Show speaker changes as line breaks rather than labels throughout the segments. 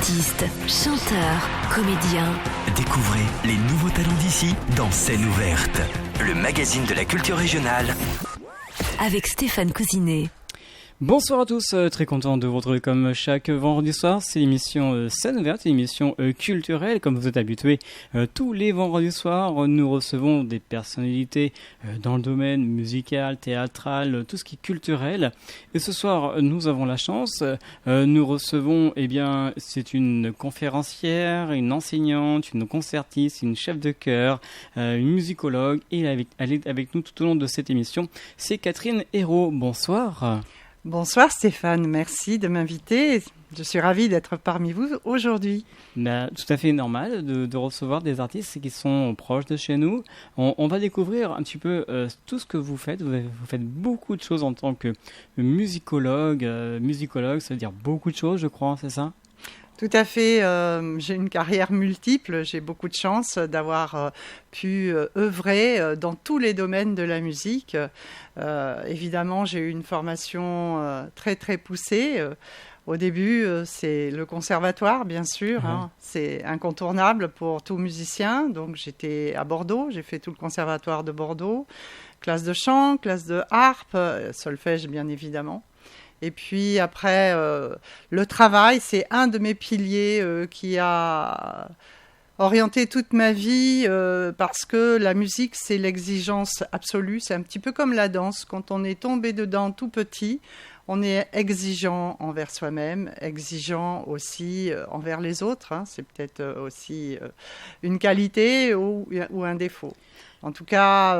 Artistes, chanteurs, comédiens.
Découvrez les nouveaux talents d'ici dans Scène ouverte, le magazine de la culture régionale.
Avec Stéphane Cousinet.
Bonsoir à tous, très content de vous retrouver comme chaque vendredi soir. C'est l'émission Scène ouverte, l'émission culturelle. Comme vous êtes habitués, tous les vendredis soirs, nous recevons des personnalités dans le domaine musical, théâtral, tout ce qui est culturel. Et ce soir, nous avons la chance, nous recevons, c'est une conférencière, une enseignante, une concertiste, une chef de chœur, une musicologue. Et elle est avec nous tout au long de cette émission. C'est Catherine Hérault. Bonsoir.
Bonsoir Stéphane, merci de m'inviter. Je suis ravie d'être parmi vous aujourd'hui.
Tout à fait normal de recevoir des artistes qui sont proches de chez nous. On va découvrir un petit peu tout ce que vous faites. Vous faites beaucoup de choses en tant que musicologue. Musicologue, ça veut dire beaucoup de choses, je crois, c'est ça ?
Tout à fait, j'ai une carrière multiple, j'ai beaucoup de chance d'avoir pu œuvrer dans tous les domaines de la musique. Évidemment, j'ai eu une formation très très poussée. Au début, c'est le conservatoire, bien sûr, hein. C'est incontournable pour tout musicien. Donc j'étais à Bordeaux, j'ai fait tout le conservatoire de Bordeaux, classe de chant, classe de harpe, solfège bien évidemment. Et puis après, le travail, c'est un de mes piliers qui a orienté toute ma vie parce que la musique, c'est l'exigence absolue. C'est un petit peu comme la danse. Quand on est tombé dedans tout petit, on est exigeant envers soi-même, exigeant aussi envers les autres. Hein. C'est peut-être aussi une qualité ou un défaut. En tout cas,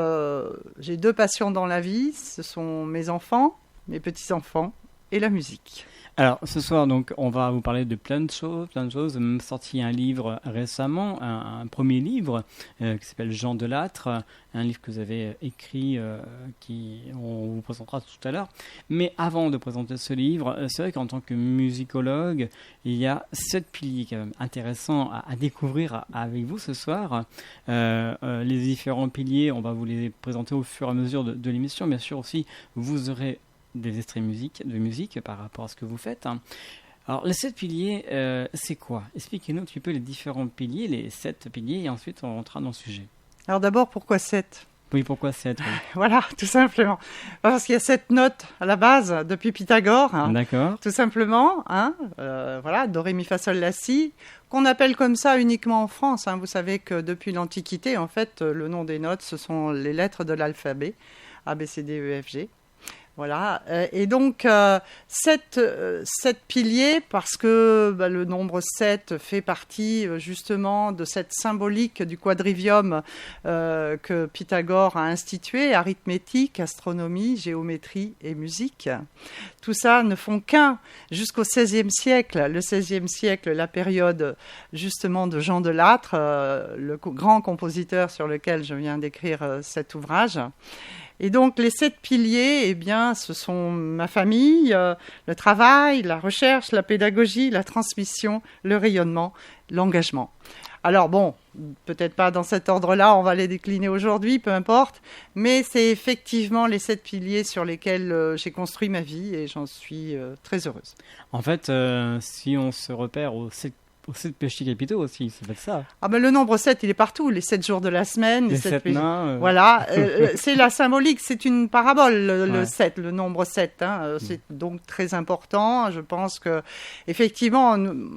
j'ai deux passions dans la vie. Ce sont mes enfants, mes petits-enfants et la musique.
Alors, ce soir, donc, on va vous parler de plein de choses. J'ai même sorti un livre récemment, un premier livre qui s'appelle Jean Delattre, un livre que vous avez écrit, on vous présentera tout à l'heure. Mais avant de présenter ce livre, c'est vrai qu'en tant que musicologue, il y a 7 piliers quand même intéressants à découvrir avec vous ce soir. Les différents piliers, on va vous les présenter au fur et à mesure de l'émission. Bien sûr aussi, vous aurez des extraits de musique par rapport à ce que vous faites. Alors, les 7 piliers, c'est quoi ? Expliquez-nous un petit peu les différents piliers, les 7 piliers, et ensuite on rentrera dans le sujet.
Alors d'abord, pourquoi 7 ?
Oui, pourquoi 7 ? Oui.
Voilà, tout simplement. Parce qu'il y a 7 notes à la base, depuis Pythagore. Hein,
d'accord.
Tout simplement. Hein, voilà, do, ré, mi, fa, sol, la, si, qu'on appelle comme ça uniquement en France. Hein. Vous savez que depuis l'Antiquité, en fait, le nom des notes, ce sont les lettres de l'alphabet. A, B, C, D, E, F, G. Voilà, et donc 7 piliers, parce que le nombre 7 fait partie justement de cette symbolique du quadrivium que Pythagore a institué, arithmétique, astronomie, géométrie et musique. Tout ça ne font qu'un jusqu'au XVIe siècle. Le XVIe siècle, la période justement de Jean Delattre, le grand compositeur sur lequel je viens d'écrire cet ouvrage. Et donc, les 7 piliers, ce sont ma famille, le travail, la recherche, la pédagogie, la transmission, le rayonnement, l'engagement. Alors bon, peut-être pas dans cet ordre-là, on va les décliner aujourd'hui, peu importe, mais c'est effectivement les 7 piliers sur lesquels j'ai construit ma vie et j'en suis très heureuse.
En fait, si on se repère aux 7 péchés capitaux aussi, ça fait ça.
Ah le nombre 7, il est partout, les 7 jours de la semaine.
Les 7 nains.
Voilà, c'est la symbolique, c'est une parabole, le 7, le nombre 7. Hein, c'est donc très important. Je pense que, effectivement,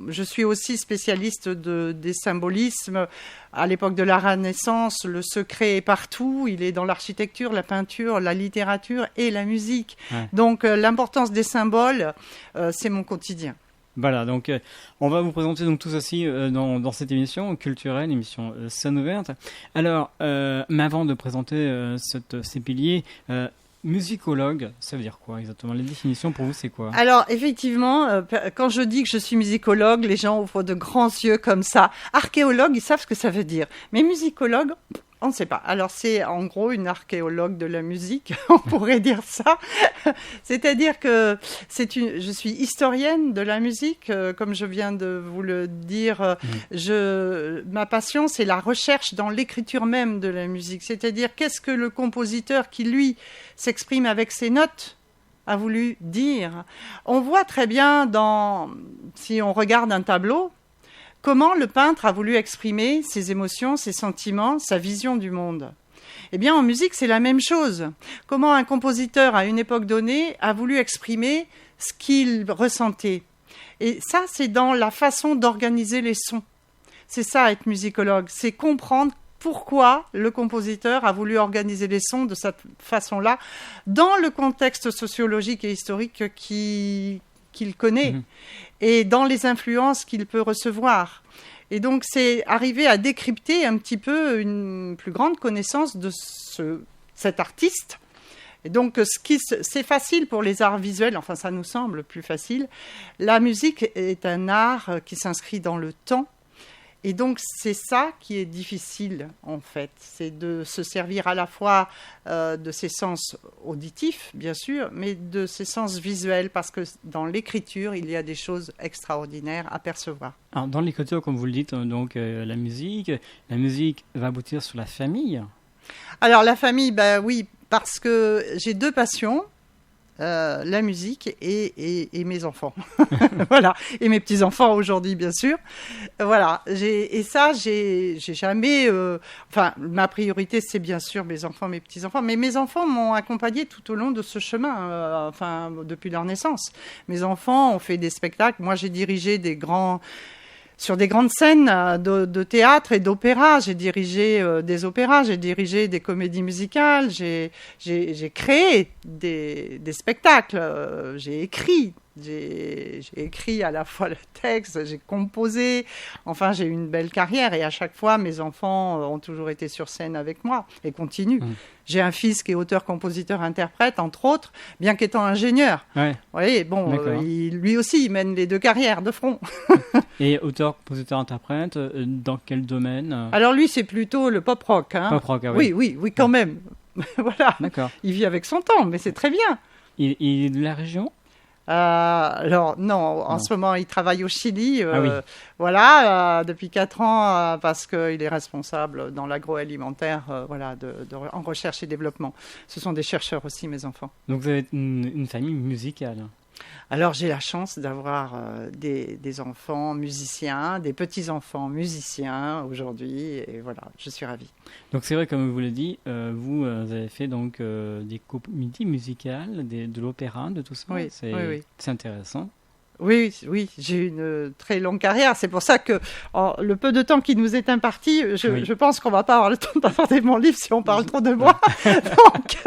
je suis aussi spécialiste des symbolismes. À l'époque de la Renaissance, le secret est partout. Il est dans l'architecture, la peinture, la littérature et la musique. Ouais. Donc, l'importance des symboles, c'est mon quotidien.
Voilà, donc on va vous présenter donc tout ceci dans cette émission culturelle, émission Scène ouverte. Alors, mais avant de présenter ces piliers, musicologue, ça veut dire quoi exactement ? Les définitions pour vous, c'est quoi ?
Alors, effectivement, quand je dis que je suis musicologue, les gens ouvrent de grands yeux comme ça. Archéologue, ils savent ce que ça veut dire. Mais musicologue, on ne sait pas. Alors, c'est en gros une archéologue de la musique, on pourrait dire ça. C'est-à-dire que je suis historienne de la musique, comme je viens de vous le dire. Ma passion, c'est la recherche dans l'écriture même de la musique. C'est-à-dire, qu'est-ce que le compositeur qui, lui, s'exprime avec ses notes a voulu dire. On voit très bien si on regarde un tableau, comment le peintre a voulu exprimer ses émotions, ses sentiments, sa vision du monde. Eh bien, en musique, c'est la même chose. Comment un compositeur, à une époque donnée, a voulu exprimer ce qu'il ressentait. Et ça, c'est dans la façon d'organiser les sons. C'est ça, être musicologue, c'est comprendre pourquoi le compositeur a voulu organiser les sons de cette façon-là, dans le contexte sociologique et historique qu'il connaît, et dans les influences qu'il peut recevoir. Et donc, c'est arriver à décrypter un petit peu une plus grande connaissance de cet artiste. Et donc, c'est facile pour les arts visuels, enfin, ça nous semble plus facile. La musique est un art qui s'inscrit dans le temps. Et donc, c'est ça qui est difficile, en fait. C'est de se servir à la fois de ses sens auditifs, bien sûr, mais de ses sens visuels, parce que dans l'écriture, il y a des choses extraordinaires à percevoir.
Alors, dans l'écriture, comme vous le dites, donc, la musique va aboutir sur la famille.
Alors, la famille, ben oui, parce que j'ai 2 passions. La musique et mes enfants. Voilà. Et mes petits-enfants aujourd'hui, bien sûr. Voilà. J'ai jamais... Enfin, ma priorité, c'est bien sûr mes enfants, mes petits-enfants. Mais mes enfants m'ont accompagné tout au long de ce chemin, enfin, depuis leur naissance. Mes enfants ont fait des spectacles. Moi, j'ai dirigé sur des grandes scènes de théâtre et d'opéra. J'ai dirigé des opéras, j'ai dirigé des comédies musicales, j'ai créé des spectacles, j'ai écrit à la fois le texte, j'ai composé. Enfin, j'ai eu une belle carrière et à chaque fois, mes enfants ont toujours été sur scène avec moi et continuent. J'ai un fils qui est auteur, compositeur, interprète, entre autres, bien qu'étant ingénieur. Ouais. Vous voyez, bon, lui aussi, il mène les 2 carrières de front.
Et auteur, compositeur, interprète, dans quel domaine?
Alors lui, c'est plutôt le pop-rock. Hein.
Pop-rock, ah oui.
Oui, quand même. Voilà.
D'accord.
Il vit avec son temps, mais c'est très bien.
Il est de la région?
Alors non, en ce moment il travaille au Chili, voilà, depuis 4 ans parce qu'il est responsable dans l'agroalimentaire, voilà, en recherche et développement. Ce sont des chercheurs aussi, mes enfants.
Donc vous avez une famille musicale.
Alors j'ai la chance d'avoir des enfants musiciens, des petits-enfants musiciens aujourd'hui, et voilà, je suis ravie.
Donc c'est vrai, comme je vous l'ai dit, vous avez fait donc des comédies musicales, de l'opéra, de tout ça.
Oui,
c'est intéressant.
Oui, j'ai eu une très longue carrière. C'est pour ça que le peu de temps qui nous est imparti, je pense qu'on ne va pas avoir le temps d'aborder mon livre si on parle trop de moi. Donc,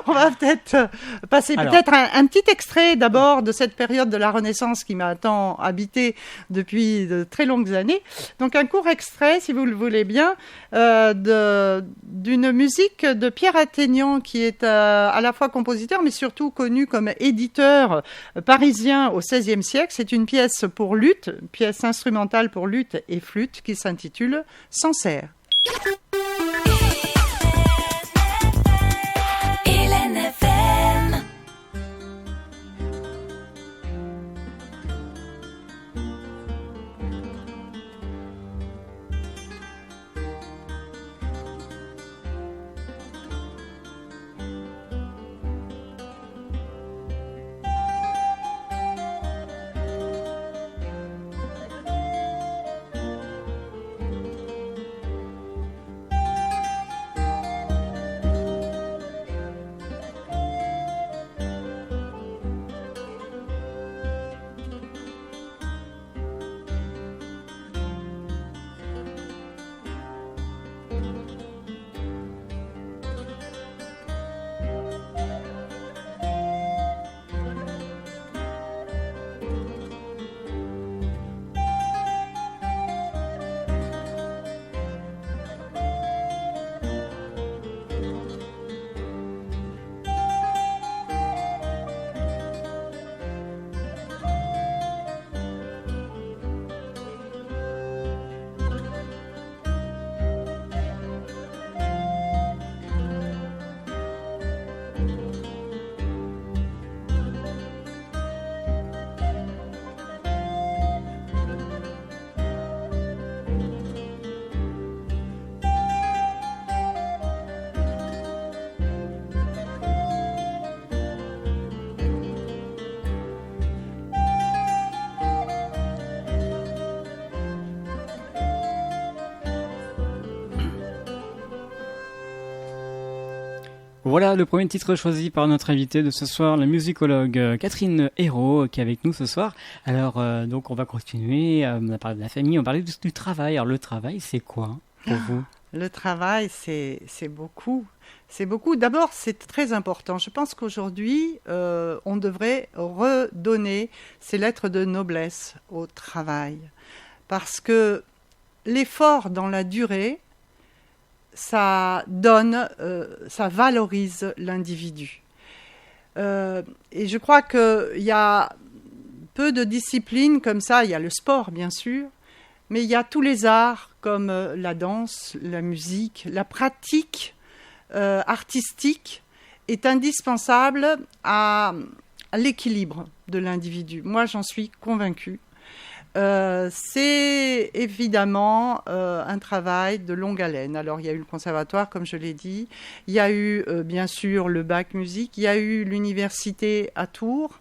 on va peut-être passer un petit extrait d'abord de cette période de la Renaissance qui m'a tant habité depuis de très longues années. Donc, un court extrait, si vous le voulez bien, d'une musique de Pierre Athénian qui est à la fois compositeur mais surtout connu comme éditeur parisien au XVIe siècle. C'est une pièce pour luth, pièce instrumentale pour luth et flûte qui s'intitule Sancerre.
Hélène FM.
Voilà le premier titre choisi par notre invitée de ce soir, la musicologue Catherine Hérault, qui est avec nous ce soir. Alors, donc, on va continuer. On a parlé de la famille, on parlait du travail. Alors, le travail, c'est quoi pour vous ?
Le travail, c'est beaucoup. C'est beaucoup. D'abord, c'est très important. Je pense qu'aujourd'hui, on devrait redonner ces lettres de noblesse au travail. Parce que l'effort dans la durée, ça donne, ça valorise l'individu. Et je crois qu'il y a peu de disciplines comme ça. Il y a le sport, bien sûr, mais il y a tous les arts comme la danse, la musique, la pratique artistique est indispensable à l'équilibre de l'individu. Moi, j'en suis convaincue. C'est évidemment un travail de longue haleine. Alors, il y a eu le conservatoire, comme je l'ai dit. Il y a eu, bien sûr, le bac musique. Il y a eu l'université à Tours.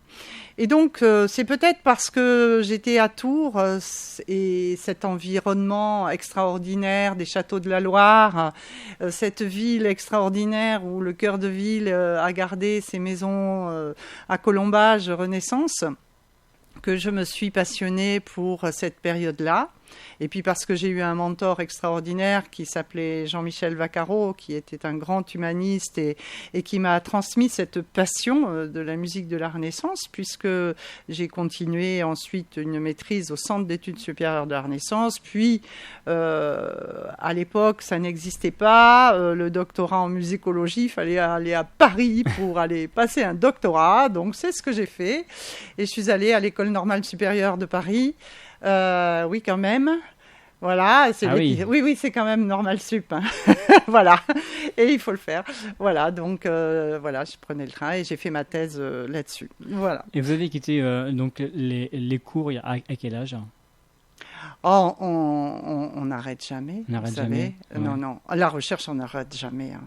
Et donc, c'est peut-être parce que j'étais à Tours et cet environnement extraordinaire des châteaux de la Loire, cette ville extraordinaire où le cœur de ville a gardé ses maisons à colombage Renaissance, que je me suis passionnée pour cette période-là. Et puis parce que j'ai eu un mentor extraordinaire qui s'appelait Jean-Michel Vaccaro, qui était un grand humaniste et qui m'a transmis cette passion de la musique de la Renaissance, puisque j'ai continué ensuite une maîtrise au Centre d'études supérieures de la Renaissance. Puis, à l'époque, ça n'existait pas. Le doctorat en musicologie, il fallait aller à Paris pour aller passer un doctorat. Donc, c'est ce que j'ai fait. Et je suis allée à l'École normale supérieure de Paris. Oui, quand même. Voilà. Oui, c'est quand même normal sup. Hein. Voilà. Et il faut le faire. Voilà. Donc, voilà, je prenais le train et j'ai fait ma thèse là-dessus. Voilà.
Et vous avez quitté donc les cours à quel âge ?
Oh, on n'arrête jamais.
On n'arrête
jamais.
Ouais.
Non. La recherche, on n'arrête jamais. Hein.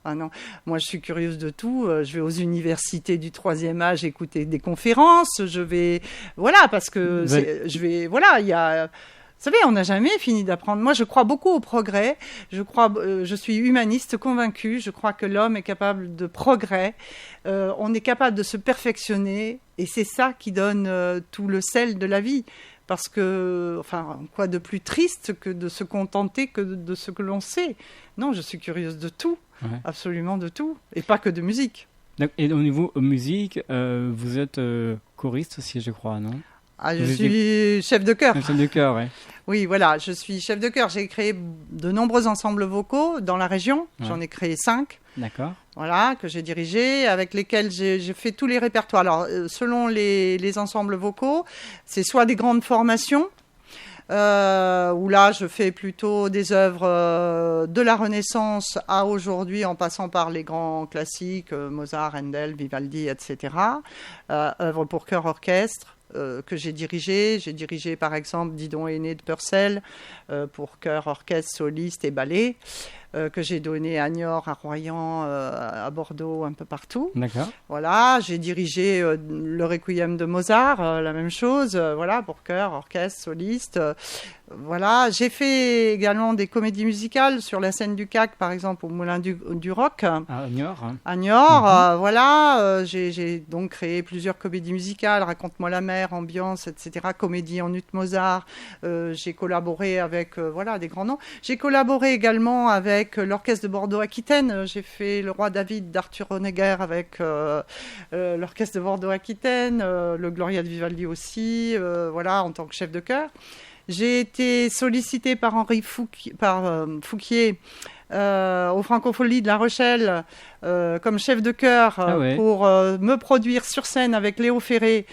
Ah non. Moi, je suis curieuse de tout. Je vais aux universités du 3e âge écouter des conférences. Je vais... Voilà, parce que il y a... Vous savez, on n'a jamais fini d'apprendre. Moi, je crois beaucoup au progrès. Je suis humaniste convaincue. Je crois que l'homme est capable de progrès. On est capable de se perfectionner. Et c'est ça qui donne tout le sel de la vie. Parce que, enfin, quoi de plus triste que de se contenter que de ce que l'on sait. Non, je suis curieuse de tout. Ouais. Absolument de tout. Et pas que de musique.
Et au niveau musique, vous êtes choriste aussi, je crois, non ?
Je suis chef de chœur.
Chef de chœur, oui.
Oui, voilà, je suis chef de chœur. J'ai créé de nombreux ensembles vocaux dans la région. Ouais. J'en ai créé 5.
D'accord.
Voilà, que j'ai dirigés, avec lesquels j'ai fait tous les répertoires. Alors, selon les ensembles vocaux, c'est soit des grandes formations, où là, je fais plutôt des œuvres de la Renaissance à aujourd'hui, en passant par les grands classiques, Mozart, Handel, Vivaldi, etc. Œuvres pour chœur orchestre. Que j'ai dirigé. J'ai dirigé par exemple Didon Aîné de Purcell pour chœur, orchestre, soliste et ballet, que j'ai donné à Niort, à Royan, à Bordeaux, un peu partout.
D'accord.
Voilà, j'ai dirigé le Requiem de Mozart, la même chose, voilà, pour chœur, orchestre, soliste. Voilà, j'ai fait également des comédies musicales sur la scène du CAC, par exemple, au Moulin du Roc.
À Niort. Hein.
À Niort, voilà. J'ai donc créé plusieurs comédies musicales, Raconte-moi la mer, Ambiance, etc. Comédie en ut Mozart. J'ai collaboré avec, des grands noms. J'ai collaboré également avec l'Orchestre de Bordeaux-Aquitaine. J'ai fait Le Roi David d'Arthur Honegger avec l'Orchestre de Bordeaux-Aquitaine, le Gloria de Vivaldi aussi, en tant que chef de chœur. J'ai été sollicitée par Henri Fouquier au Francophonie de La Rochelle comme chef de chœur pour me produire sur scène avec Léo Ferré.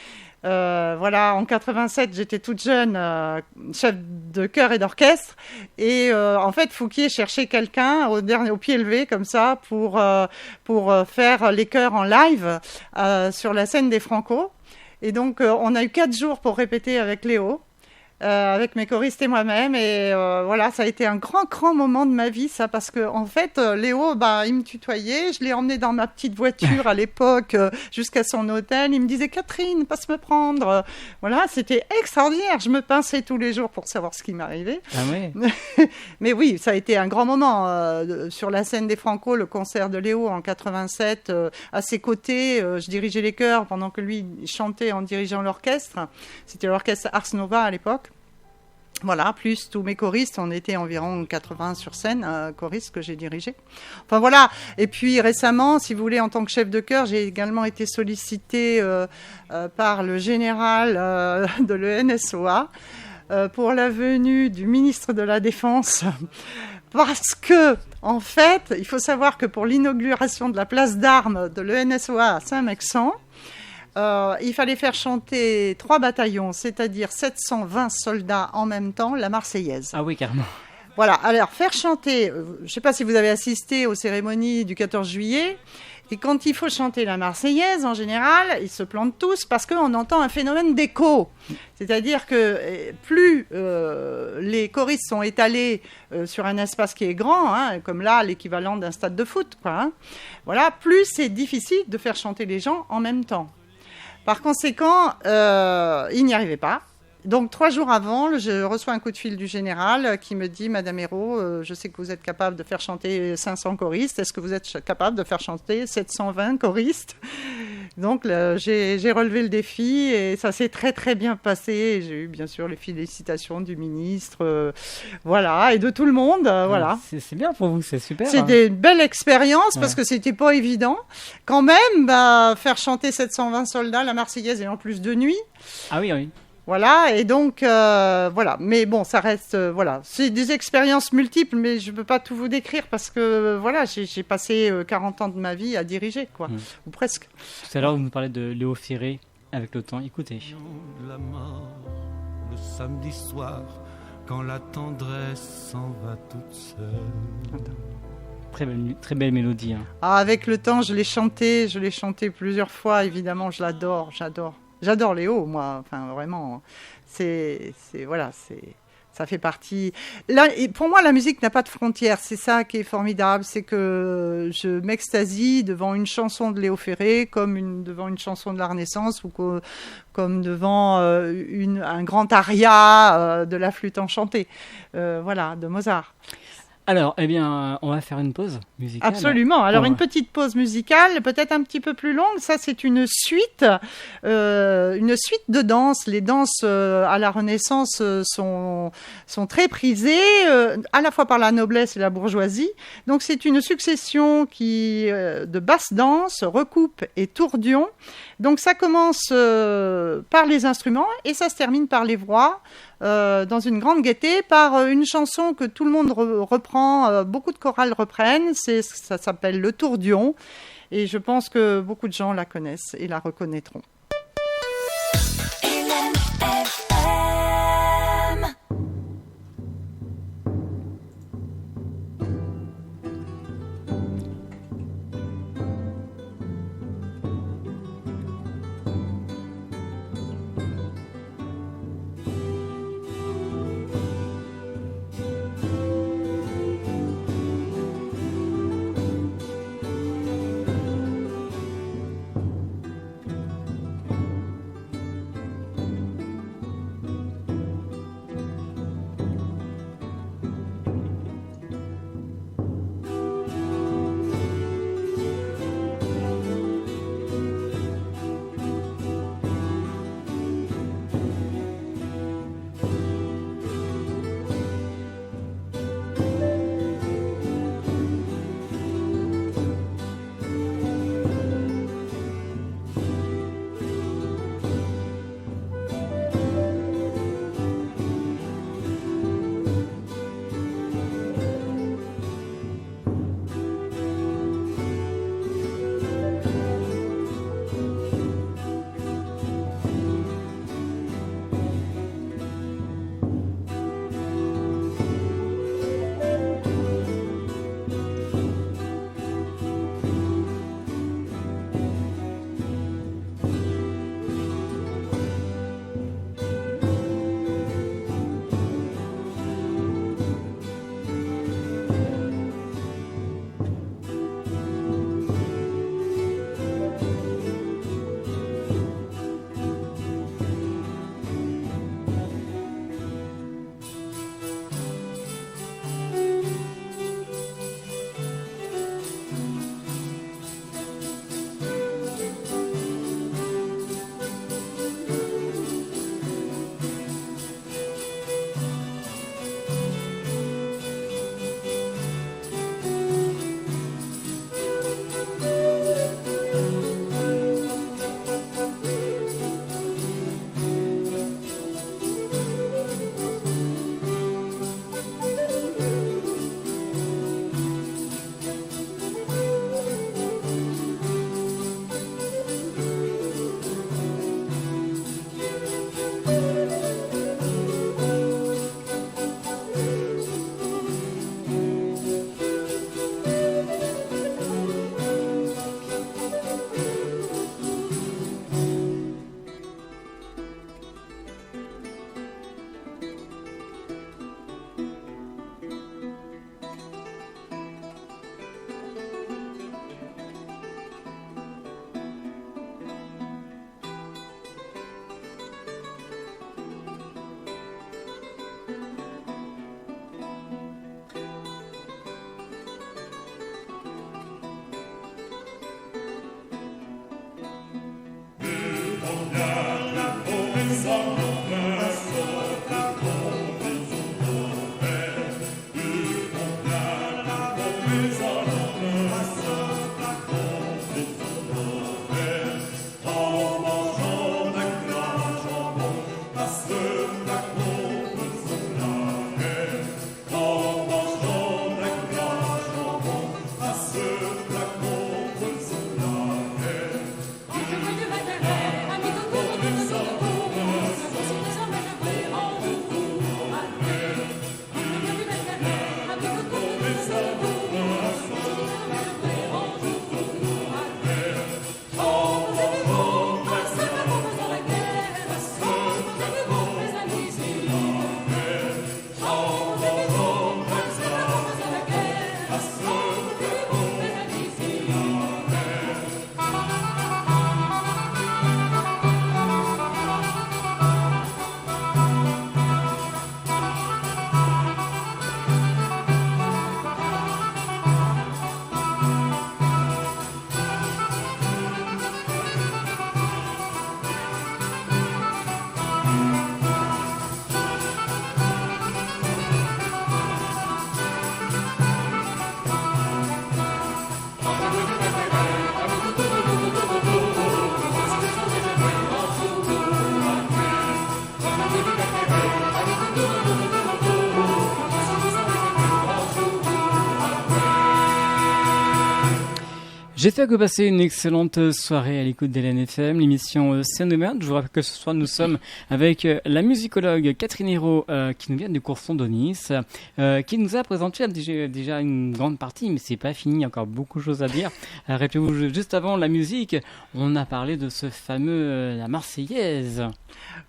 En 87, j'étais toute jeune, chef de chœur et d'orchestre. Et en fait, Fouquier cherchait quelqu'un au pied levé, comme ça, pour faire les chœurs en live sur la scène des Franco. Et donc, on a eu 4 jours pour répéter avec Léo. avec mes choristes et moi-même. Et voilà, ça a été un grand moment de ma vie, ça, parce que en fait, Léo, il me tutoyait. Je l'ai emmené dans ma petite voiture à l'époque jusqu'à son hôtel. Il me disait, Catherine, passe me prendre. Voilà, c'était extraordinaire. Je me pinçais tous les jours pour savoir ce qui m'arrivait.
Ah ouais.
Mais oui, ça a été un grand moment. Sur la scène des Franco, le concert de Léo en 87, à ses côtés, je dirigeais les chœurs pendant que lui chantait en dirigeant l'orchestre. C'était l'orchestre Ars Nova à l'époque. Voilà, plus tous mes choristes, on était environ 80 sur scène, choristes que j'ai dirigés. Enfin voilà, et puis récemment, si vous voulez, en tant que chef de chœur, j'ai également été sollicitée par le général de l'ENSOA pour la venue du ministre de la Défense. Parce que, en fait, il faut savoir que pour l'inauguration de la place d'armes de l'ENSOA à Saint-Mexan, il fallait faire chanter 3 bataillons, c'est-à-dire 720 soldats en même temps, la Marseillaise.
Ah oui, carrément.
Voilà, alors faire chanter, je ne sais pas si vous avez assisté aux cérémonies du 14 juillet, et quand il faut chanter la Marseillaise, en général, ils se plantent tous parce qu'on entend un phénomène d'écho. C'est-à-dire que plus les choristes sont étalés sur un espace qui est grand, comme là, l'équivalent d'un stade de foot, voilà, plus c'est difficile de faire chanter les gens en même temps. Par conséquent, il n'y arrivait pas. Donc 3 jours avant, je reçois un coup de fil du général qui me dit « Madame Hérault, je sais que vous êtes capable de faire chanter 500 choristes. Est-ce que vous êtes capable de faire chanter 720 choristes ?» Donc j'ai relevé le défi et ça s'est très bien passé. J'ai eu bien sûr les félicitations du ministre, voilà, et de tout le monde. Voilà.
C'est bien pour vous, c'est super.
C'était une belle expérience parce que c'était pas évident. Quand même, faire chanter 720 soldats, la Marseillaise et en plus de nuit.
Ah oui, oui.
Voilà, et donc, voilà. Mais bon, ça reste, voilà. C'est des expériences multiples, mais je ne peux pas tout vous décrire parce que, voilà, j'ai passé 40 ans de ma vie à diriger, quoi. Ou presque.
Tout à l'heure, vous nous parlez de Léo Ferré avec le temps. Écoutez.
De la mort, le samedi soir, quand la tendresse s'en va toute seule.
Très belle mélodie.
Ah, avec le temps, je l'ai chanté plusieurs fois, évidemment, J'adore Léo, moi, enfin vraiment, ça fait partie. Là, et pour moi, la musique n'a pas de frontières, c'est ça qui est formidable, c'est que je m'extasie devant une chanson de Léo Ferré, comme devant une chanson de la Renaissance ou comme devant un grand aria de la flûte enchantée, voilà, de Mozart.
Alors, eh bien, on va faire une pause musicale.
Absolument. Alors, une petite pause musicale, peut-être un petit peu plus longue. Ça, c'est une suite de danses. Les danses à la Renaissance sont très prisées, à la fois par la noblesse et la bourgeoisie. Donc, c'est une succession de basse danse, recoupe et tourdion. Donc, ça commence par les instruments et ça se termine par les voix. Dans une grande gaieté par une chanson que tout le monde reprend, beaucoup de chorales reprennent, ça s'appelle Le Tourdion et je pense que beaucoup de gens la connaissent et la reconnaîtront.
J'espère que vous passez une excellente soirée à l'écoute d'Hélène FM, l'émission Scène ouverte. Je vous rappelle que ce soir nous sommes avec la musicologue Catherine Hérault qui nous vient du cours Fondonis, qui nous a présenté déjà une grande partie, mais c'est pas fini, il y a encore beaucoup de choses à dire. Rappelez-vous, juste avant la musique, on a parlé de ce fameux la Marseillaise.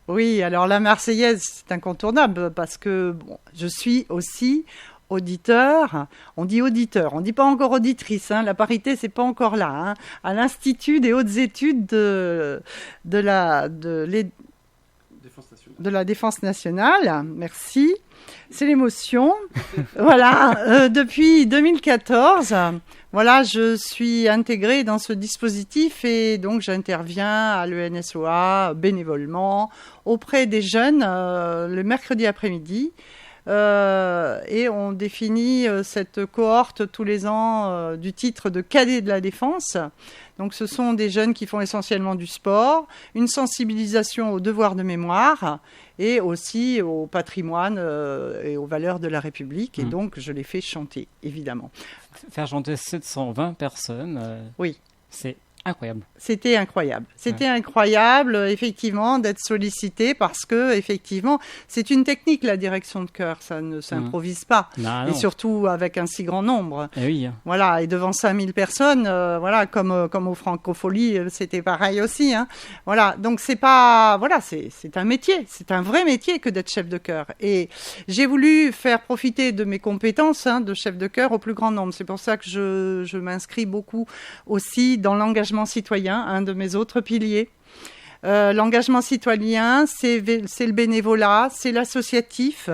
Oui, alors la Marseillaise, c'est incontournable parce que je suis aussi auditeur, on dit auditeur, on dit pas encore auditrice, la parité c'est pas encore là, à l'Institut des hautes études de la Défense nationale, merci, c'est l'émotion, voilà, depuis 2014, voilà, je suis intégrée dans ce dispositif et donc j'interviens à l'ENSOA bénévolement auprès des jeunes le mercredi après-midi. Et on définit cette cohorte tous les ans du titre de cadet de la défense. Donc ce sont des jeunes qui font essentiellement du sport, une sensibilisation aux devoirs de mémoire et aussi au patrimoine et aux valeurs de la République. Et donc je les fais chanter, évidemment.
Faire chanter 720 personnes,
oui.
C'est incroyable.
C'était incroyable. C'était incroyable, effectivement, d'être sollicité parce que, effectivement, c'est une technique, la direction de chœur. Ça ne s'improvise pas.
Non.
Et surtout avec un si grand nombre.
Et oui.
Voilà. Et devant 5000 personnes, voilà, comme aux Francopholies, c'était pareil aussi, Voilà. Donc, c'est pas, voilà, c'est un métier. C'est un vrai métier que d'être chef de chœur. Et j'ai voulu faire profiter de mes compétences, de chef de chœur au plus grand nombre. C'est pour ça que je m'inscris beaucoup aussi dans l'engagement citoyen, un de mes autres piliers. L'engagement citoyen, c'est le bénévolat, c'est l'associatif,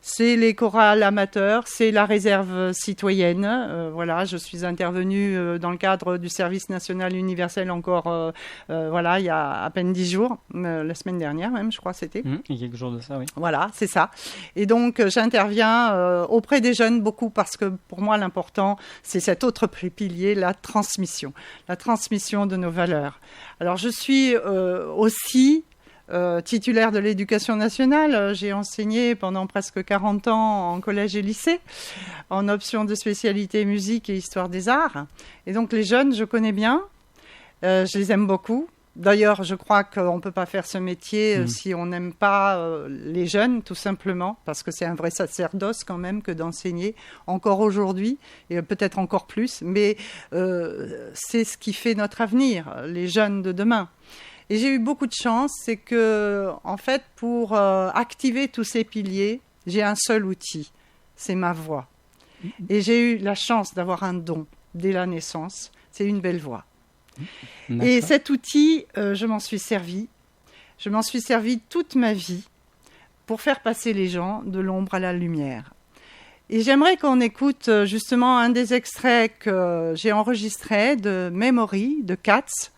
c'est les chorales amateurs, c'est la réserve citoyenne. Voilà, je suis intervenue dans le cadre du service national universel encore, voilà, il y a à peine 10 jours, la semaine dernière même, je crois c'était.
Il y a quelques jours de ça, oui.
Voilà, c'est ça. Et donc, j'interviens auprès des jeunes beaucoup parce que pour moi, l'important, c'est cet autre pilier, la transmission de nos valeurs. Alors, je suis aussi titulaire de l'éducation nationale. J'ai enseigné pendant presque 40 ans en collège et lycée, en option de spécialité musique et histoire des arts. Et donc, les jeunes, je connais bien. Je les aime beaucoup. D'ailleurs, je crois qu'on ne peut pas faire ce métier si on n'aime pas les jeunes, tout simplement, parce que c'est un vrai sacerdoce quand même que d'enseigner, encore aujourd'hui, et peut-être encore plus, mais c'est ce qui fait notre avenir, les jeunes de demain. Et j'ai eu beaucoup de chance, c'est que, en fait, pour activer tous ces piliers, j'ai un seul outil, c'est ma voix. Et j'ai eu la chance d'avoir un don dès la naissance, c'est une belle voix. D'accord. Et cet outil, je m'en suis servi. Je m'en suis servi toute ma vie pour faire passer les gens de l'ombre à la lumière. Et j'aimerais qu'on écoute justement un des extraits que j'ai enregistré de Memory, de Katz,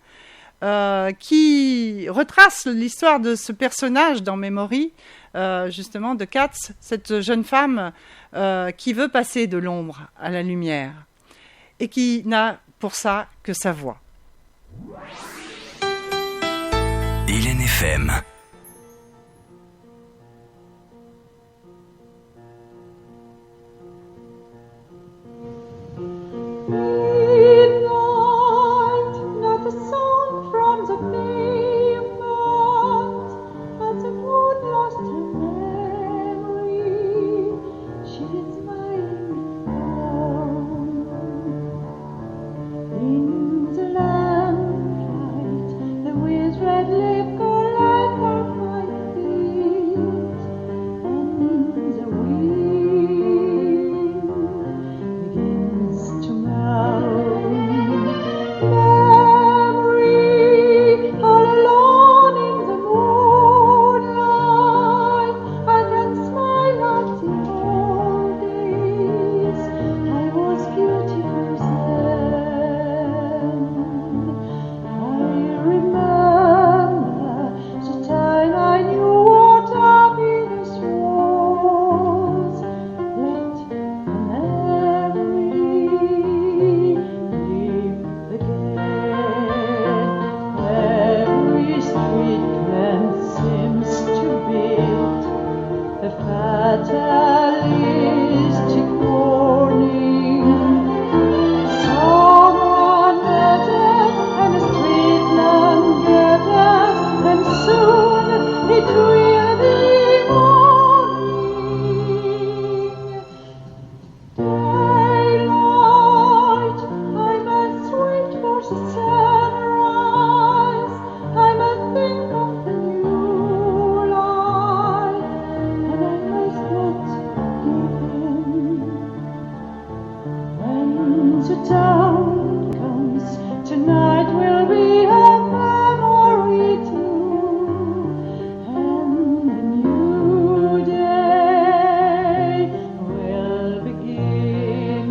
qui retrace l'histoire de ce personnage dans Memory, justement de Katz, cette jeune femme qui veut passer de l'ombre à la lumière et qui n'a pour ça que sa voix.
Hélène FM.
Red lip, go like fatalistic warning. Someone murdered and a street lamp girded, and soon it will be morning. Daylight, I must wait for the sunrise. I must think of the new life, and I must not give in. When the dawn comes, tonight will be a memory too, and a new day will begin.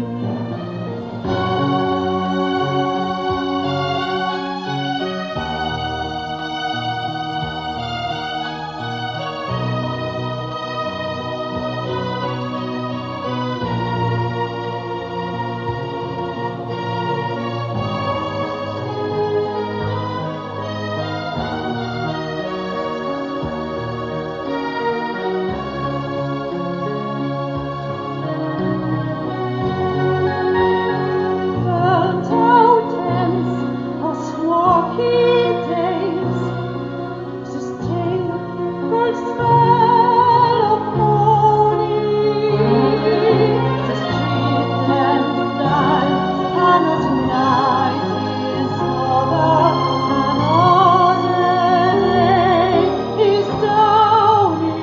Burnt out ends are smoky days. The stale cold smell of morning. The street lamp died, and the night is over. Another day is dawning.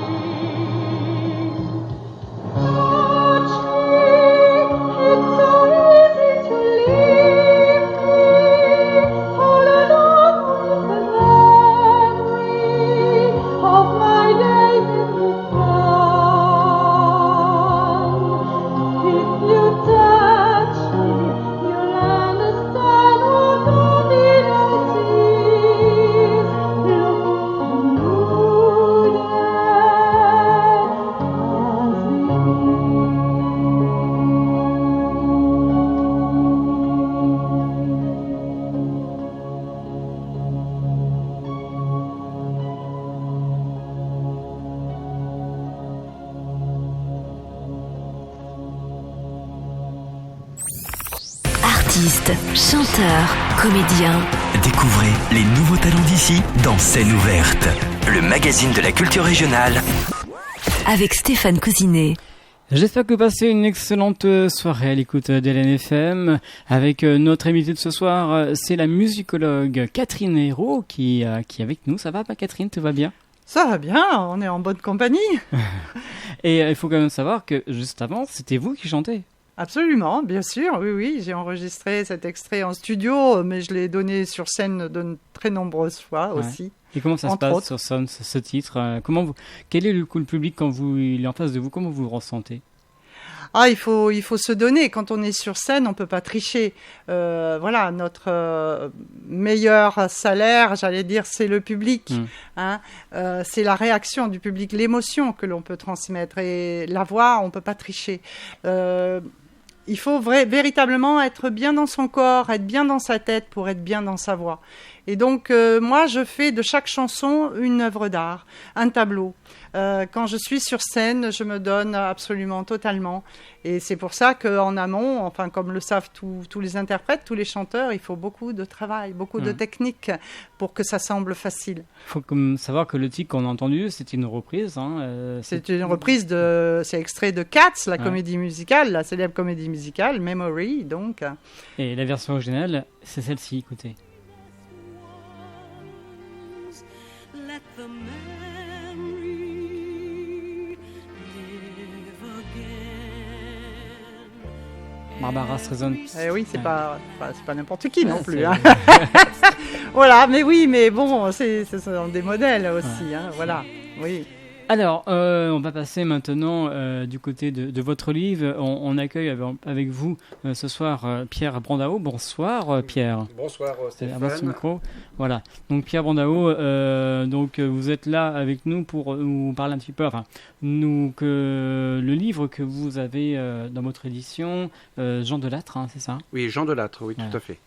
Touch me, it's so easy to leave me all alone with the memory of my days in the sun. If you touch me, you'll understand what loneliness is. Look, a new day
Artistes, chanteurs, comédiens.
Découvrez les nouveaux talents d'ici dans Scène ouverte, le magazine de la culture régionale.
Avec Stéphane Cousinet.
J'espère que vous passez une excellente soirée à l'écoute d'LNFM. Avec notre invitée de ce soir, c'est la musicologue Catherine Hérault qui est avec nous. Ça va pas, Catherine? Tout va bien?
Ça va bien, on est en bonne compagnie.
Et il faut quand même savoir que juste avant, c'était vous qui chantez.
Absolument, bien sûr, oui, oui. J'ai enregistré cet extrait en studio, mais je l'ai donné sur scène de très nombreuses fois aussi.
Et comment ça se
Entre
passe
autres.
sur scène, ce titre? Quel est le public quand il est en face de vous? Comment vous le ressentez?
Ah, il faut se donner. Quand on est sur scène, on peut pas tricher. Voilà, notre meilleur salaire, j'allais dire, c'est le public. Hein. C'est la réaction du public, l'émotion que l'on peut transmettre. Et la voix, on peut pas tricher. Il faut véritablement être bien dans son corps, être bien dans sa tête pour être bien dans sa voix. Et donc, moi, je fais de chaque chanson une œuvre d'art, un tableau. Quand je suis sur scène, je me donne absolument totalement. Et c'est pour ça qu'en amont, enfin, comme le savent tous les interprètes, tous les chanteurs, il faut beaucoup de travail, beaucoup de technique pour que ça semble facile.
Il faut savoir que le titre qu'on a entendu, c'est une reprise.
C'est une reprise c'est extrait de Cats, la comédie musicale, la célèbre comédie musicale, Memory, donc.
Et la version originale, c'est celle-ci, écoutez.
Let the memory live again.
Barbara Streisand.
Oui, c'est pas n'importe qui non plus. Hein. Voilà, mais oui, mais bon, ce sont des modèles aussi, hein, voilà, oui.
Alors, on va passer maintenant du côté de votre livre. On accueille avec vous ce soir Pierre Brandao. Bonsoir Pierre.
Bonsoir Stéphane.
Avance le micro. Voilà. Donc Pierre Brandao, donc vous êtes là avec nous pour nous parler un petit peu, le livre que vous avez dans votre édition, Jean Delattre, hein, c'est ça?
Oui, Jean Delattre, oui, tout à fait.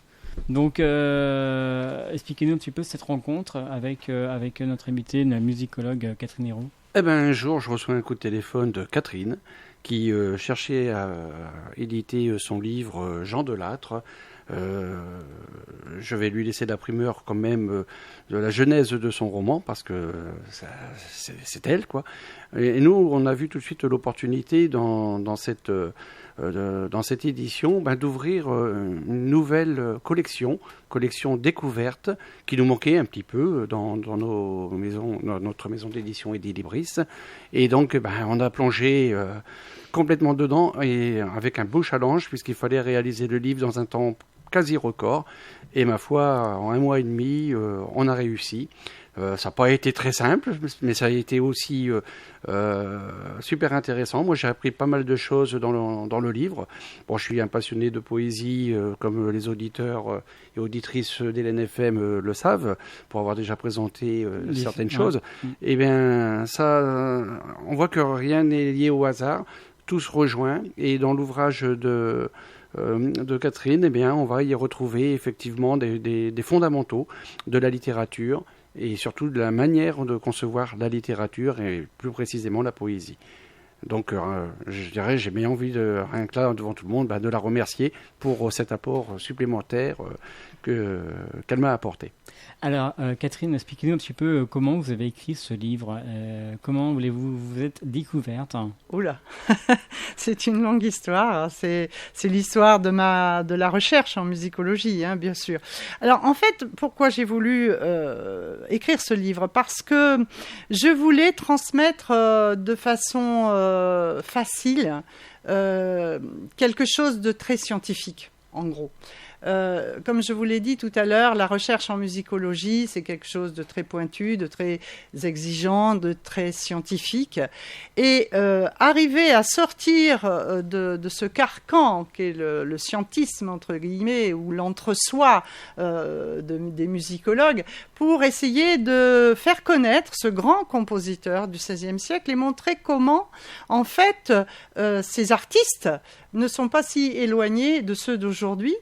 Donc, expliquez-nous un petit peu cette rencontre avec notre invitée, la musicologue Catherine Hérault.
Eh ben, un jour, je reçois un coup de téléphone de Catherine qui cherchait à éditer son livre Jean Delattre. Je vais lui laisser la primeur quand même de la genèse de son roman parce que c'est elle, quoi. Et nous, on a vu tout de suite l'opportunité dans cette édition d'ouvrir une nouvelle collection découverte qui nous manquait un petit peu dans notre maison d'édition Edilibris. Et donc, on a plongé complètement dedans et avec un beau challenge puisqu'il fallait réaliser le livre dans un temps quasi record. Et ma foi, en 1 mois et demi, on a réussi. Ça n'a pas été très simple, mais ça a été aussi super intéressant. Moi, j'ai appris pas mal de choses dans le livre. Bon, je suis un passionné de poésie, comme les auditeurs et auditrices d'LNFM le savent, pour avoir déjà présenté certaines choses. Eh bien, ça, on voit que rien n'est lié au hasard. Tout se rejoint. Et dans l'ouvrage de Catherine, eh bien, on va y retrouver effectivement des fondamentaux de la littérature et surtout de la manière de concevoir la littérature et plus précisément la poésie. Donc, je dirais, j'ai bien envie, rien que là, devant tout le monde, de la remercier pour cet apport supplémentaire qu'elle m'a apporté.
Alors, Catherine, expliquez-nous un petit peu comment vous avez écrit ce livre. Comment vous êtes découverte?
Oula, c'est une longue histoire. C'est l'histoire de la recherche en musicologie, hein, bien sûr. Alors, en fait, pourquoi j'ai voulu écrire ce livre? Parce que je voulais transmettre de façon facile quelque chose de très scientifique, en gros. Comme je vous l'ai dit tout à l'heure, la recherche en musicologie, c'est quelque chose de très pointu, de très exigeant, de très scientifique. Et arriver à sortir de ce carcan qu'est le scientisme, entre guillemets, ou l'entre-soi des musicologues, pour essayer de faire connaître ce grand compositeur du XVIe siècle et montrer comment, en fait, ces artistes ne sont pas si éloignés de ceux d'aujourd'hui.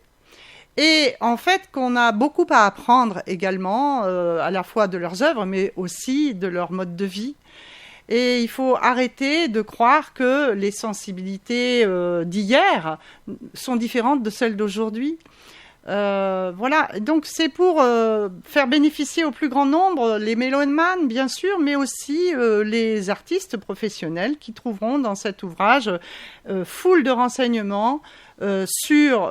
Et en fait, qu'on a beaucoup à apprendre également, à la fois de leurs œuvres, mais aussi de leur mode de vie. Et il faut arrêter de croire que les sensibilités d'hier sont différentes de celles d'aujourd'hui. Voilà, donc c'est pour faire bénéficier au plus grand nombre les mélomanes, bien sûr, mais aussi les artistes professionnels qui trouveront dans cet ouvrage foule de renseignements sur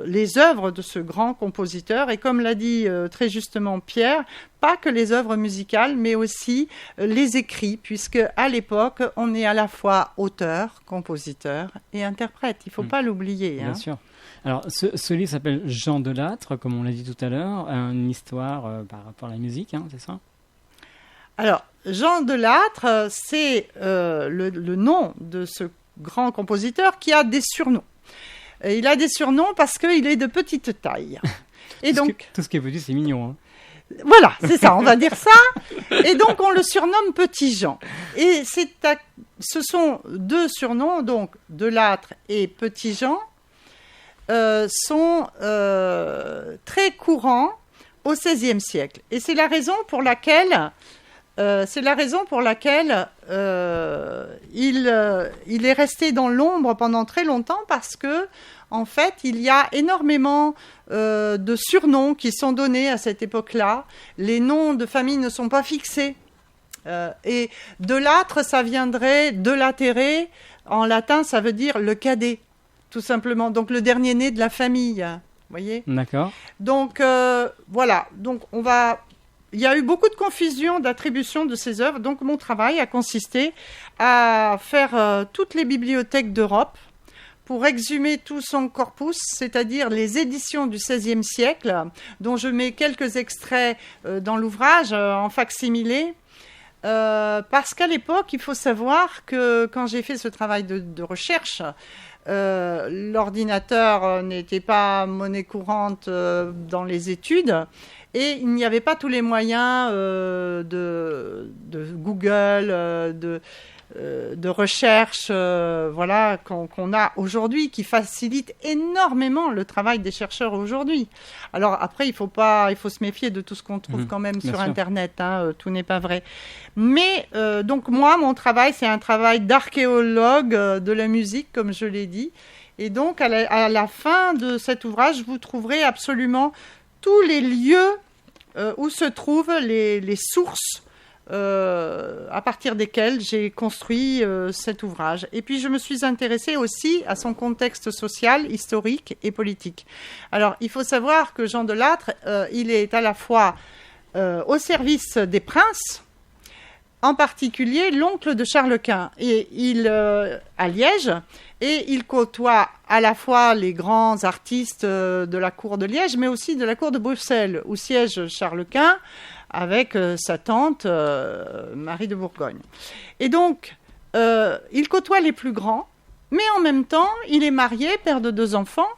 les œuvres de ce grand compositeur. Et comme l'a dit très justement Pierre, pas que les œuvres musicales, mais aussi les écrits, puisque à l'époque, on est à la fois auteur, compositeur et interprète. Il ne faut pas l'oublier.
Bien sûr. Alors, ce livre s'appelle Jean Delattre, comme on l'a dit tout à l'heure, une histoire par rapport à la musique, hein, c'est ça? Alors,
Jean Delattre, c'est le nom de ce grand compositeur qui a des surnoms. Il a des surnoms parce qu'il est de petite taille. Et donc,
tout ce qui est petit, c'est mignon. Hein.
Voilà, c'est ça, on va dire ça. Et donc, on le surnomme Petit Jean. Et ce sont 2 surnoms, donc Delattre et Petit Jean, sont très courants au XVIe siècle. Et c'est la raison pour laquelle il est resté dans l'ombre pendant très longtemps parce que, en fait, il y a énormément de surnoms qui sont donnés à cette époque-là. Les noms de famille ne sont pas fixés. Et Delattre, ça viendrait de latere. En latin, ça veut dire le cadet, tout simplement. Donc, le dernier né de la famille. Vous voyez ?
D'accord.
Donc, voilà. Donc, il y a eu beaucoup de confusion d'attribution de ces œuvres. Donc, mon travail a consisté à faire toutes les bibliothèques d'Europe pour exhumer tout son corpus, c'est-à-dire les éditions du XVIe siècle, dont je mets quelques extraits dans l'ouvrage en fac-similé. Parce qu'à l'époque, il faut savoir que quand j'ai fait ce travail de recherche, l'ordinateur n'était pas monnaie courante dans les études. Et il n'y avait pas tous les moyens de Google, de recherche voilà, qu'on a aujourd'hui, qui facilite énormément le travail des chercheurs aujourd'hui. Alors après, il faut se méfier de tout ce qu'on trouve quand même sur Internet, hein, tout n'est pas vrai. Mais donc moi, mon travail, c'est un travail d'archéologue de la musique, comme je l'ai dit. Et donc à la fin de cet ouvrage, vous trouverez absolument tous les lieux où se trouvent les sources à partir desquelles j'ai construit cet ouvrage. Et puis je me suis intéressée aussi à son contexte social, historique et politique. Alors il faut savoir que Jean Delattre, il est à la fois au service des princes, en particulier l'oncle de Charles Quint, et il à Liège, et il côtoie à la fois les grands artistes de la cour de Liège, mais aussi de la cour de Bruxelles, où siège Charles Quint, avec sa tante Marie de Bourgogne. Et donc, il côtoie les plus grands, mais en même temps, il est marié, père de 2 enfants,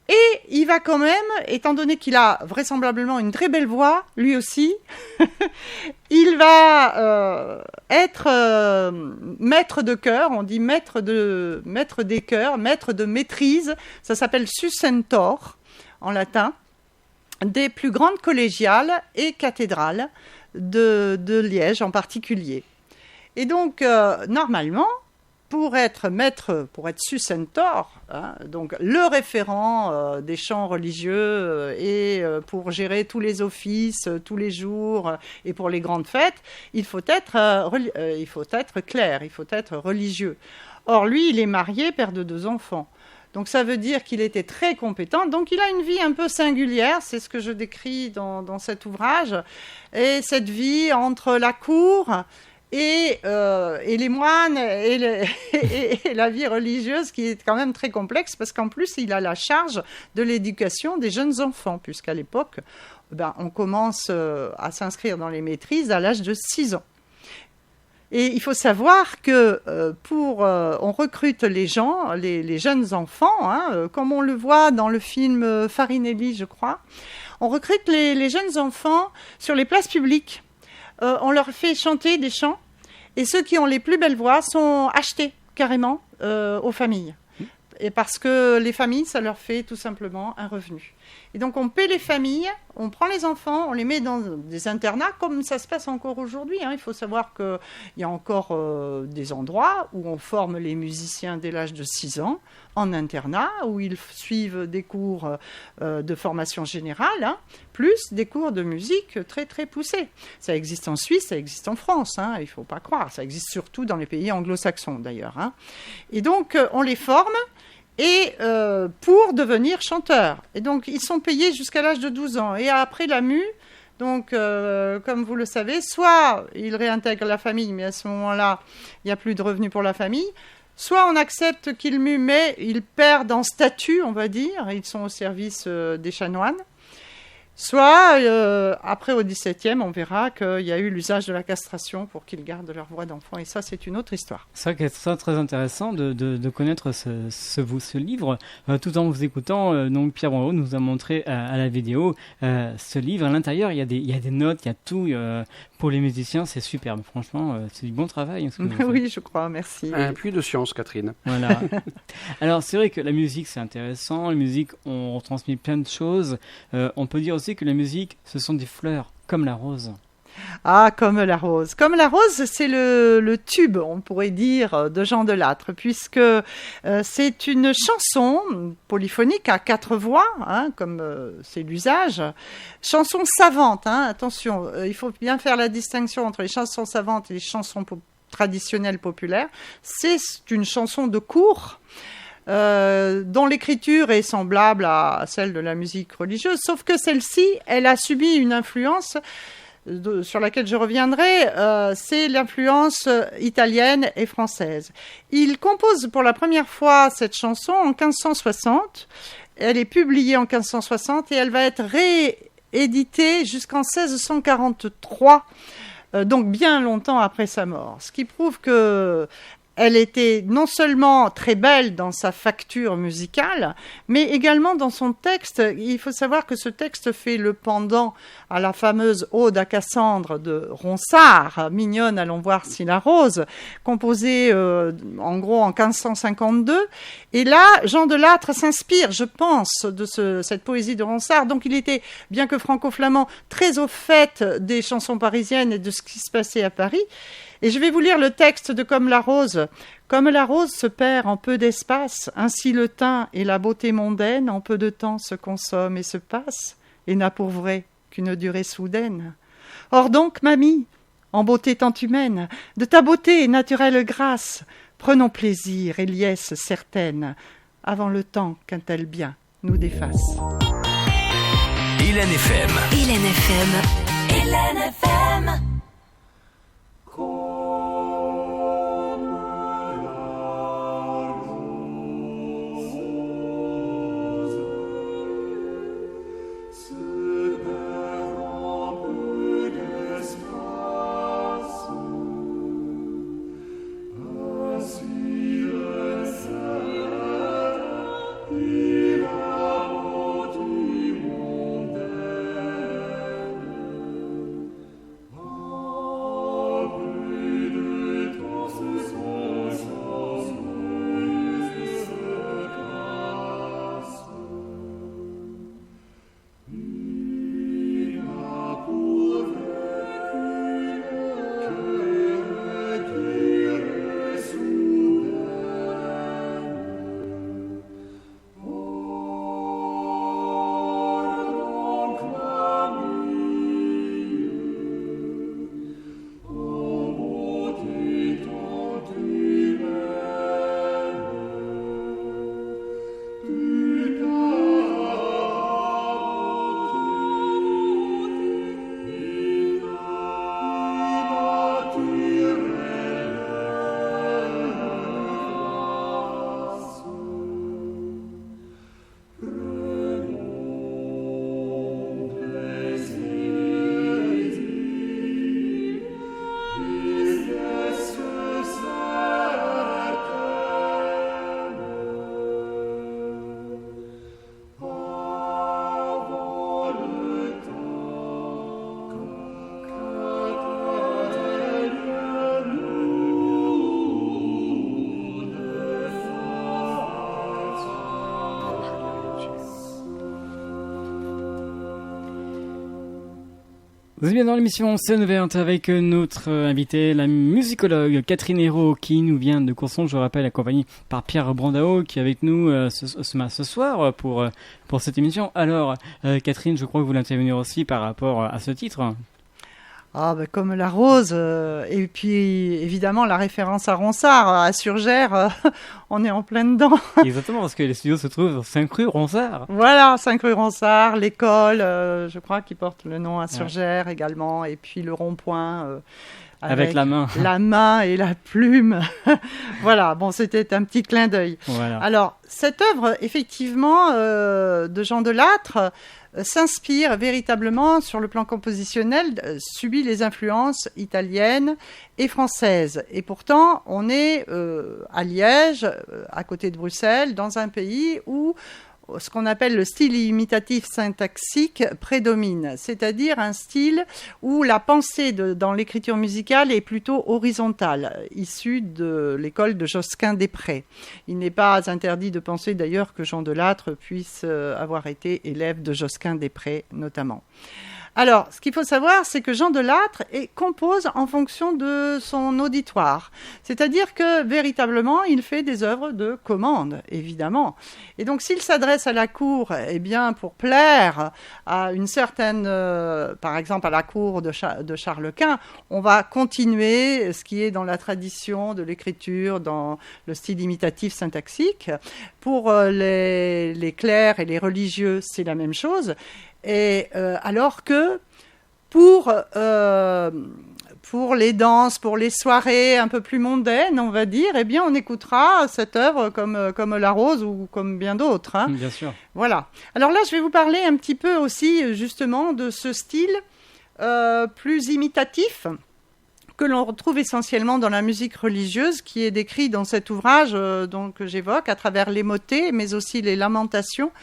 et il va quand même, étant donné qu'il a vraisemblablement une très belle voix, lui aussi, il va être maître de chœur, on dit maître des chœurs, maître de maîtrise, ça s'appelle sucentor en latin, des plus grandes collégiales et cathédrales de Liège en particulier. Et donc, normalement, pour être sucentor, hein, donc le référent des chants religieux et pour gérer tous les offices, tous les jours et pour les grandes fêtes, il faut être clair, il faut être religieux. Or, lui, il est marié, père de 2 enfants. Donc ça veut dire qu'il était très compétent. Donc il a une vie un peu singulière, c'est ce que je décris dans cet ouvrage. Et cette vie entre la cour et les moines et la vie religieuse qui est quand même très complexe parce qu'en plus il a la charge de l'éducation des jeunes enfants, puisqu'à l'époque, on commence à s'inscrire dans les maîtrises à l'âge de 6 ans. Et il faut savoir que on recrute les gens, les jeunes enfants, hein, comme on le voit dans le film Farinelli, je crois. On recrute les jeunes enfants sur les places publiques. On leur fait chanter des chants. Et ceux qui ont les plus belles voix sont achetés carrément aux familles. Et parce que les familles, ça leur fait tout simplement un revenu. Et donc on paie les familles, on prend les enfants, on les met dans des internats, comme ça se passe encore aujourd'hui. Hein. Il faut savoir qu'il y a encore des endroits où on forme les musiciens dès l'âge de 6 ans, en internat, où ils suivent des cours de formation générale, hein, plus des cours de musique très très poussés. Ça existe en Suisse, ça existe en France, hein, il ne faut pas croire. Ça existe surtout dans les pays anglo-saxons d'ailleurs. Hein. Et donc on les forme, et pour devenir chanteurs. Et donc, ils sont payés jusqu'à l'âge de 12 ans. Et après la mue, donc, comme vous le savez, soit ils réintègrent la famille, mais à ce moment-là, il n'y a plus de revenus pour la famille, soit on accepte qu'ils muent, mais ils perdent en statut, on va dire, ils sont au service des chanoines. Soit, après au XVIIe, on verra qu'il y a eu l'usage de la castration pour qu'ils gardent leur voix d'enfant. Et ça, c'est une autre histoire.
C'est vrai que c'est très intéressant de connaître ce livre. Tout en vous écoutant, donc Pierre Bronrot nous a montré à la vidéo ce livre. À l'intérieur, il y a des notes, il y a tout. Pour les musiciens, c'est superbe. Franchement, c'est du bon travail.
Oui, je crois. Merci.
Un puits de science, Catherine.
Voilà. Alors, c'est vrai que la musique, c'est intéressant. La musique, on retransmet plein de choses. On peut dire aussi que la musique, ce sont des fleurs, comme la rose.
Ah, comme la rose. Comme la rose, c'est le tube, on pourrait dire, de Jean Delattre, puisque c'est une chanson polyphonique à 4 voix, hein, comme c'est l'usage. Chanson savante, hein, attention, il faut bien faire la distinction entre les chansons savantes et les chansons traditionnelles populaires. C'est une chanson de cour, dont l'écriture est semblable à celle de la musique religieuse, sauf que celle-ci, elle a subi une influence sur laquelle je reviendrai, c'est l'influence italienne et française. Il compose pour la première fois cette chanson en 1560. Elle est publiée en 1560 et elle va être rééditée jusqu'en 1643, donc bien longtemps après sa mort. Ce qui prouve que elle était non seulement très belle dans sa facture musicale, mais également dans son texte. Il faut savoir que ce texte fait le pendant à la fameuse Ode à Cassandre de Ronsard, Mignonne, allons voir si la rose, composée en gros en 1552. Et là, Jean de Lattre s'inspire, je pense, de cette poésie de Ronsard. Donc il était, bien que franco-flamand, très au fait des chansons parisiennes et de ce qui se passait à Paris. Et je vais vous lire le texte de Comme la rose. Comme la rose se perd en peu d'espace, ainsi le teint et la beauté mondaine en peu de temps se consomment et se passent, et n'a pour vrai qu'une durée soudaine. Or donc, mamie, en beauté tant humaine, de ta beauté naturelle grâce, prenons plaisir et liesse certaine, avant le temps qu'un tel bien nous défasse.
Hélène FM.
Hélène FM.
Hélène FM.
Vous êtes bien dans l'émission Scène ouverte avec notre invitée, la musicologue Catherine Hérault, qui nous vient de Courson, je rappelle, accompagnée par Pierre Brandao, qui est avec nous ce soir pour cette émission. Alors, Catherine, je crois que vous voulez intervenir aussi par rapport à ce titre.
Ah, ben, comme la rose, et puis évidemment la référence à Ronsard, à Surgères, on est en plein dedans.
Exactement, parce que les studios se trouvent sur 5 rue Ronsard.
Voilà, 5 rue Ronsard, l'école, je crois, qui porte le nom à Surgères également, et puis le rond-point.
Avec la main.
La main et la plume. Voilà, bon, c'était un petit clin d'œil.
Voilà.
Alors, cette œuvre, effectivement, de Jean de Lattre, s'inspire véritablement sur le plan compositionnel, subit les influences italiennes et françaises. Et pourtant, on est à Liège, à côté de Bruxelles, dans un pays où ce qu'on appelle le style imitatif syntaxique prédomine, c'est-à-dire un style où la pensée dans l'écriture musicale est plutôt horizontale, issue de l'école de Josquin-des-Prés. Il n'est pas interdit de penser d'ailleurs que Jean de Lattre puisse avoir été élève de Josquin-des-Prés notamment. Alors, ce qu'il faut savoir, c'est que Jean de Lattre compose en fonction de son auditoire. C'est-à-dire que, véritablement, il fait des œuvres de commande, évidemment. Et donc, s'il s'adresse à la cour, eh bien, pour plaire à une certaine, par exemple, à la cour de Charles Quint, on va continuer ce qui est dans la tradition de l'écriture, dans le style imitatif syntaxique. Pour les clercs et les religieux, c'est la même chose. Et alors que pour les danses, pour les soirées un peu plus mondaines, on va dire, eh bien, on écoutera cette œuvre comme La Rose ou comme bien d'autres. Hein.
Bien sûr.
Voilà. Alors là, je vais vous parler un petit peu aussi, justement, de ce style plus imitatif que l'on retrouve essentiellement dans la musique religieuse, qui est décrit dans cet ouvrage que j'évoque, à travers les motets, mais aussi les lamentations.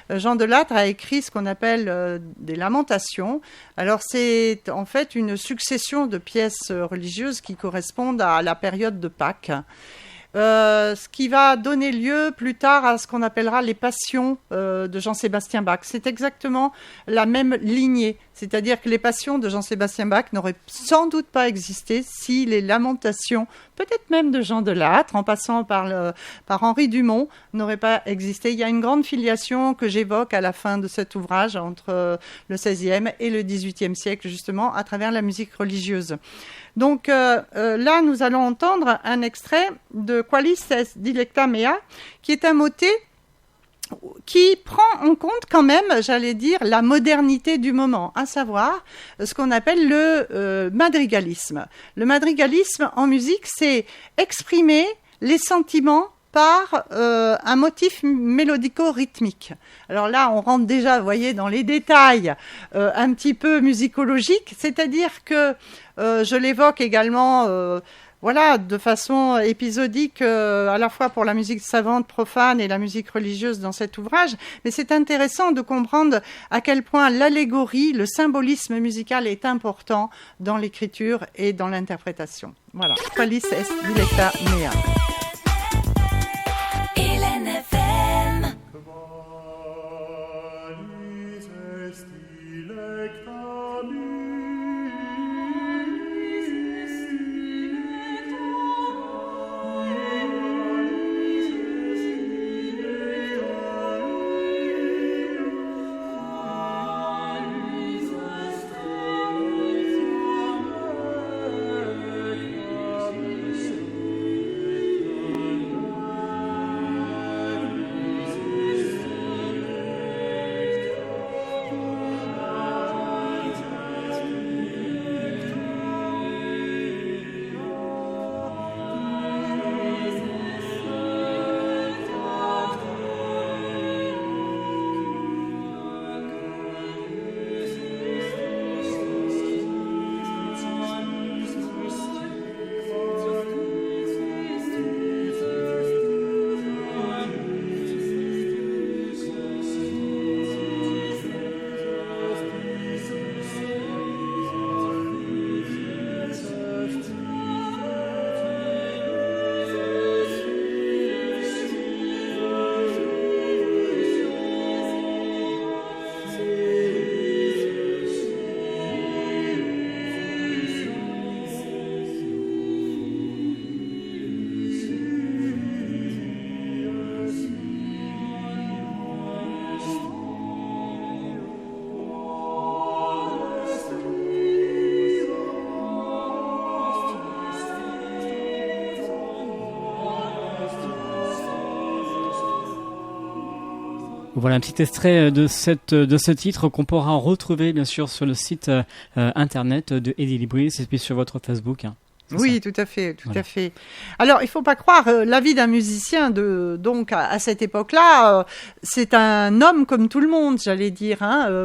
Jean de Lattre a écrit ce qu'on appelle des lamentations. Alors c'est en fait une succession de pièces religieuses qui correspondent à la période de Pâques. Ce qui va donner lieu plus tard à ce qu'on appellera les passions de Jean-Sébastien Bach. C'est exactement la même lignée, c'est-à-dire que les passions de Jean-Sébastien Bach n'auraient sans doute pas existé si les lamentations, peut-être même de Jean de Lattre, en passant par Henri Dumont, n'auraient pas existé. Il y a une grande filiation que j'évoque à la fin de cet ouvrage entre le XVIe et le XVIIIe siècle, justement, à travers la musique religieuse. Donc là, nous allons entendre un extrait de Qualis est dilecta mea, qui est un motet qui prend en compte quand même, j'allais dire, la modernité du moment, à savoir ce qu'on appelle le madrigalisme. Le madrigalisme en musique, c'est exprimer les sentiments par un motif mélodico-rythmique. Alors là, on rentre déjà, vous voyez, dans les détails un petit peu musicologiques, c'est-à-dire que je l'évoque également de façon épisodique, à la fois pour la musique savante, profane et la musique religieuse dans cet ouvrage, mais c'est intéressant de comprendre à quel point l'allégorie, le symbolisme musical est important dans l'écriture et dans l'interprétation. Voilà, Qualis est dilecta mea.
Voilà un petit extrait de ce titre qu'on pourra retrouver bien sûr sur le site internet de Eddie Libris et puis sur votre Facebook.
Oui, tout à fait, tout à fait. Alors, il faut pas croire, la vie d'un musicien, donc à cette époque-là, c'est un homme comme tout le monde, j'allais dire.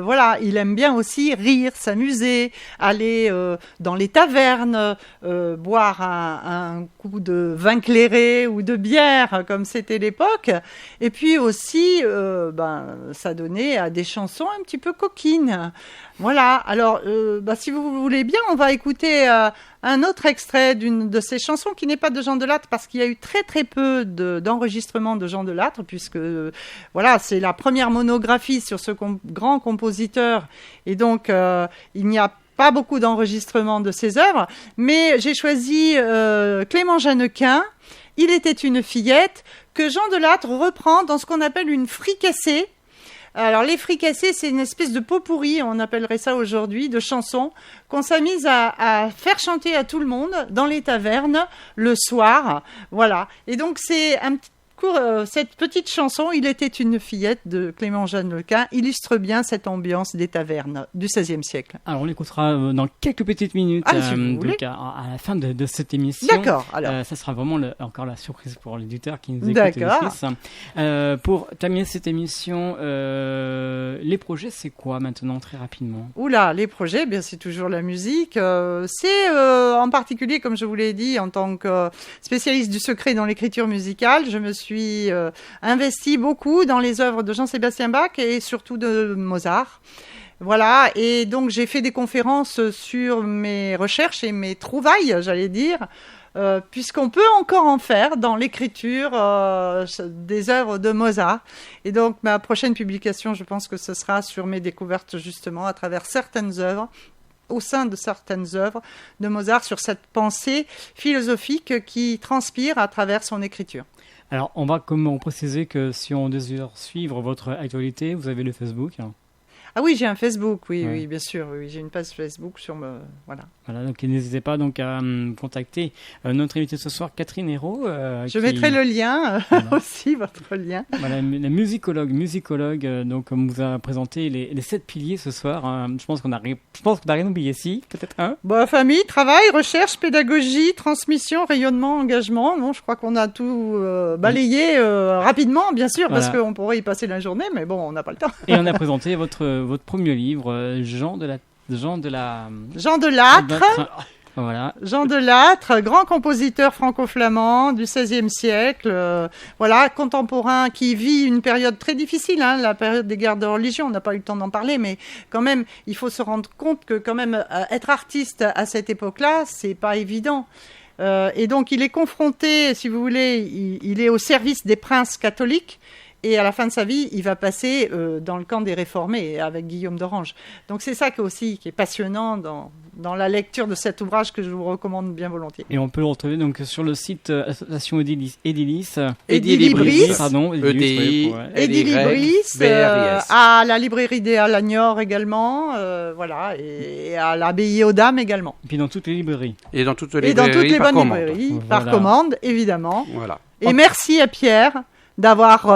Voilà, il aime bien aussi rire, s'amuser, aller dans les tavernes, boire un coup de vin clairé ou de bière, comme c'était l'époque. Et puis aussi, s'adonner à des chansons un petit peu coquines. Voilà, alors si vous voulez bien, on va écouter un autre extrait d'une de ces chansons qui n'est pas de Jean de Lattre parce qu'il y a eu très très peu d'enregistrements de Jean de Lattre puisque c'est la première monographie sur ce grand compositeur et donc il n'y a pas beaucoup d'enregistrements de ses œuvres, mais j'ai choisi Clément Jeannequin, Il était une fillette, que Jean de Lattre reprend dans ce qu'on appelle une fricassée. Alors, les fricassés, c'est une espèce de pot-pourri, on appellerait ça aujourd'hui, de chansons qu'on s'amuse à faire chanter à tout le monde dans les tavernes le soir. Voilà. Et donc, c'est un petit coup cette petite chanson, Il était une fillette de Clément Jeanne Lequin, illustre bien cette ambiance des tavernes du XVIe siècle.
Alors on l'écoutera dans quelques petites minutes,
si vous voulez.
donc à la fin de cette émission.
D'accord, alors.
Ça sera vraiment encore la surprise pour l'éditeur qui nous écoute.
D'accord.
Pour terminer cette émission, les projets, c'est quoi maintenant, très rapidement?
Oula, les projets, bien c'est toujours la musique. C'est en particulier, comme je vous l'ai dit, en tant que spécialiste du secret dans l'écriture musicale, je me suis investie beaucoup dans les œuvres de Jean-Sébastien Bach et surtout de Mozart. Voilà, et donc j'ai fait des conférences sur mes recherches et mes trouvailles, j'allais dire, puisqu'on peut encore en faire dans l'écriture des œuvres de Mozart. Et donc ma prochaine publication, je pense que ce sera sur mes découvertes justement à travers certaines œuvres, au sein de certaines œuvres de Mozart, sur cette pensée philosophique qui transpire à travers son écriture.
Alors on va comment préciser que si on désire suivre votre actualité, vous avez le Facebook.
Ah oui, j'ai un Facebook, oui,
Ouais.
oui, bien sûr, oui, j'ai une page Facebook sur voilà.
Voilà, donc n'hésitez pas donc à contacter notre invitée ce soir, Catherine Hérault.
Je mettrai le lien
Voilà.
aussi, votre lien.
Voilà, la musicologue, donc on vous a présenté les 7 piliers ce soir. Je pense qu'on a rien oublié ici, peut-être un.
Bon, famille, travail, recherche, pédagogie, transmission, rayonnement, engagement. Non, je crois qu'on a tout balayé rapidement, bien sûr,
Voilà.
parce qu'on pourrait y passer la journée, mais bon, on n'a pas le temps.
Et on a présenté votre premier livre, Jean de la...
Jean de Lattre.
Voilà.
Jean de Lattre, grand compositeur franco-flamand du XVIe siècle, voilà, contemporain qui vit une période très difficile, hein, la période des guerres de religion. On n'a pas eu le temps d'en parler, mais quand même, il faut se rendre compte que quand même être artiste à cette époque-là, c'est pas évident. Et donc, il est confronté, si vous voulez, il est au service des princes catholiques. Et à la fin de sa vie, il va passer dans le camp des réformés avec Guillaume d'Orange. Donc c'est ça qui est passionnant dans la lecture de cet ouvrage que je vous recommande bien volontiers.
Et on peut le retrouver donc sur le site Association Edilis.
Edilibris.
Pardon.
EDI.
Ouais.
Edilibris,
BRIS.
à la librairie des Halles à Niort également, voilà, et à l'abbaye aux Dames également.
Et puis dans toutes les librairies.
Et dans toutes les
Et dans toutes les
par
bonnes
commande.
librairies,
Voilà.
par commande, évidemment.
Voilà.
Et merci à Pierre d'avoir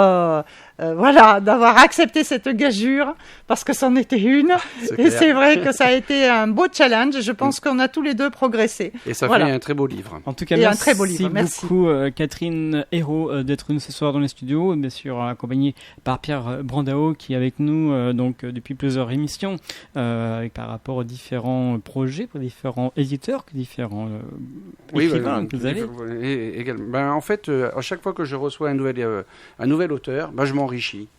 accepté cette gageure, parce que c'en était une.
C'est
Et
clair.
c'est vrai que ça a été un beau challenge. Je pense qu'on a tous les deux progressé.
Et ça
Voilà.
fait un très beau livre.
En tout cas,
Et un
merci
très beau livre, merci.
beaucoup Catherine Hérault d'être venue ce soir dans les studios, bien sûr accompagnée par Pierre Brandao qui est avec nous depuis plusieurs émissions par rapport aux différents projets, aux différents éditeurs, différents écrivains que vous avez.
Également. Ben, en fait, à chaque fois que je reçois un nouvel auteur, ben, je m'enrichis.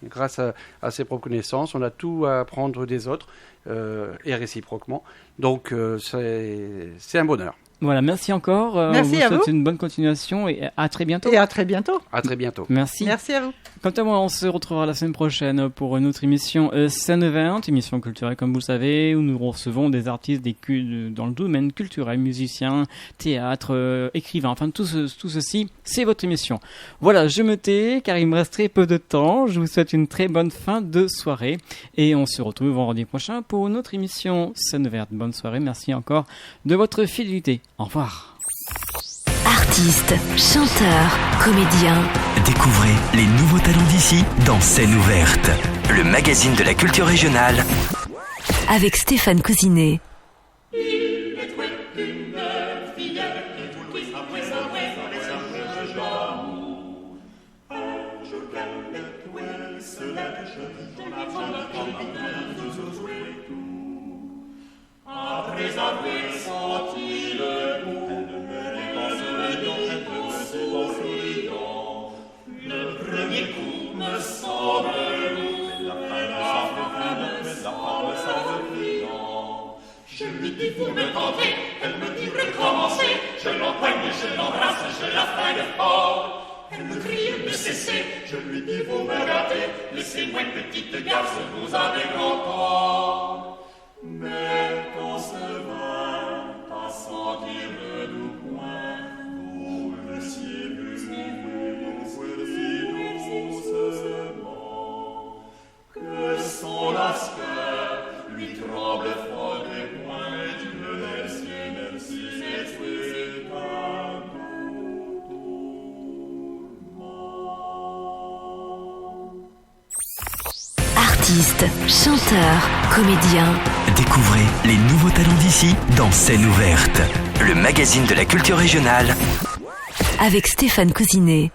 Grâce à ses propres connaissances, on a tout à apprendre des autres et réciproquement. Donc, c'est un bonheur.
Voilà, merci encore.
Merci
on vous
à
souhaite
vous.
une bonne continuation et à très bientôt.
Et à très bientôt.
À très bientôt.
Merci.
Merci à vous.
Quant à moi, on se retrouvera la semaine prochaine pour une autre émission Scène Verte, émission culturelle comme vous le savez, où nous recevons des artistes dans le domaine culturel, musiciens, théâtre, écrivains, enfin tout ceci, c'est votre émission. Voilà, je me tais car il me reste très peu de temps. Je vous souhaite une très bonne fin de soirée et on se retrouve vendredi prochain pour une autre émission Scène Verte. Bonne soirée, merci encore de votre fidélité. Au revoir.
Artistes, chanteurs, comédiens,
Découvrez les nouveaux talents d'ici dans Scène ouverte, le magazine de la culture régionale.
avec Stéphane Cousinet.
Je lui dis vous me tentez, elle me dit recommencer. Je l'empoigne, je l'embrasse, je la flingue fort. Elle me crie de cesser, je lui dis vous me gâtez. Laissez-moi une petite garce, vous avez grand tort. Mais qu'on se vint à sentir le doux point, vous le ciel doucement, que son lascar lui tremble froid des poings. Dieu merci, merci, c'est un doux tourment.
Artistes, chanteurs, comédiens.
Découvrez les nouveaux talents d'ici dans Scène ouverte, le magazine de la culture régionale.
Avec Stéphane Cousinet.